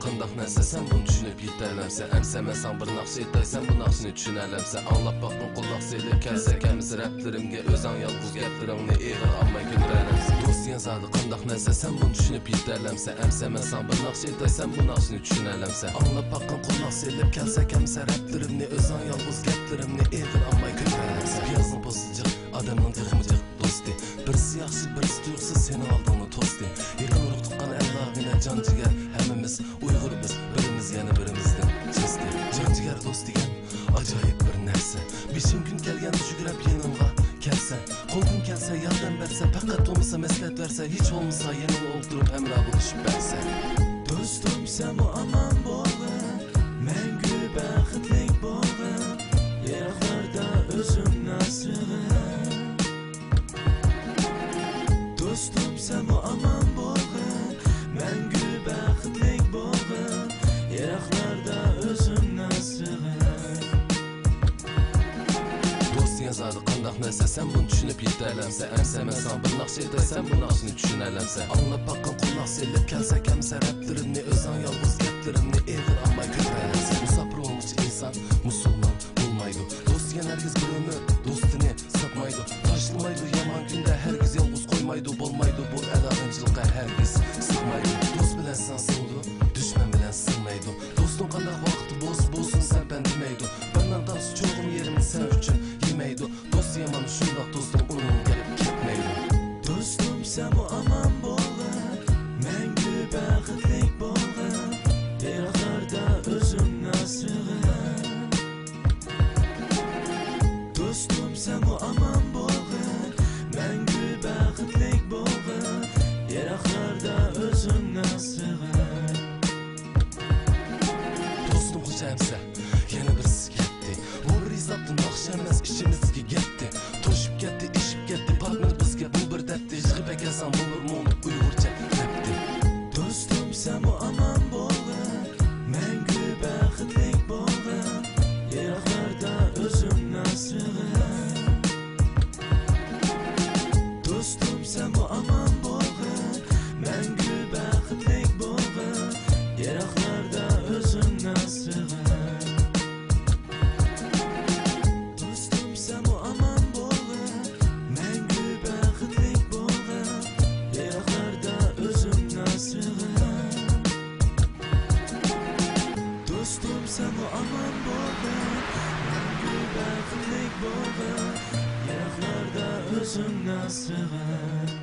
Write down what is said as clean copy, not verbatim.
qandaq narsa sen bunu düşünüp yetələmsə əmsə mən bir naxşı etəysən bu naxşını düşünələmsə anlap baxın qullaq selib kəlsə kəmiz rəplərimgə özən yalqız gəplərimni eğir amma gündərəmsə dost yazadı qandaq narsa sen bunu düşünüp yetələmsə əmsə mən bir naxşı etəysən bu naxşını düşünələmsə anlap baxın qullaq selib kəlsə kəmiz rəplərimni özən yalqız gəplərimni eğir amma gündərəmsə piyazın pozulacaq adamın texmicaq dosti birisi yaxşı birisi tuyuqsuz seni aldığını tosti yakın ruh tuqqan əllağına can ciğer hemimiz Uyğuruz birimiz yana birimizden çesti can ciğer dost degan acayip bir narsa beşim gün kelgan düşürüp yanımga kelsen qo'lgun kelsa yordam bersa faqat olmasa maslahat bersa hech bo'lmasa yanımda o'ltirib hamra bo'lishib bersa do'stim sen bu aman bo'lgin mangu baxtlik bo'lgin yiroqlarda o'zimni asrag'in do'stim sen bu aman bo'lgin mangu baxtlik bo'lgin yiroqlarda o'zimni asrag'in do'st yazadi qandaq narsa sen bunu düşünüp yetələmsə əmsə mən bir naxşı etəysən bu naxşını düşünələmsə anlap baxın qullaq selib kəlsə kəmsə rəplərimni özən yalqız gəplərimni eğir amma kötələmsə musafir olmuş insan musulman olmaydı dost diyen herkes bir ömür dostini satmaydı taşlamaydı yaman günde herkes yalqız koymaydı bolmaydı bu əlaqəncılıqa herkes sıxmaydı dost bilen sen sığdı düşman bilen sığmaydı dostun qandaq vaxtı bolsun sen ben demeydi benden dansı çoğum yerimi sen üçün yemeydi dost yaman şundaq dostum onun gelip ketmeydi dostum sen bu aman bo'lgin mangu baxtlik bo'lgin yiroqlarda o'zimni asrag'in dostum sen bu aman bo'lgin mangu baxtlik bo'lgin yiroqlarda o'zimni asrag'in dostum xo'jamsa yana birisi ketdi bu rizatni naxshi emas ishimizga ketdi to'shib ketdi ishib ketdi partner bizga bu bir darddi yig'ib akasan bu bir mo'min uyg'urcha rapdi do'stim sen bu aman bo'lgin mangu baxtlik bo'lgin yiroqlarda o'zimni asrag'in do'stim sen bu aman bo'lgin mangu baxtlik bo'lgin yiroqlarda o'zimni asrag'in do'stim sen bu aman bo'lgin mangu baxtlik bo'lgin yiroqlarda o'zimni asrag'in do'stim sen bu aman bo'lgin mangu baxtlik bo'lgin yiroqlarda o'zimni asrag'in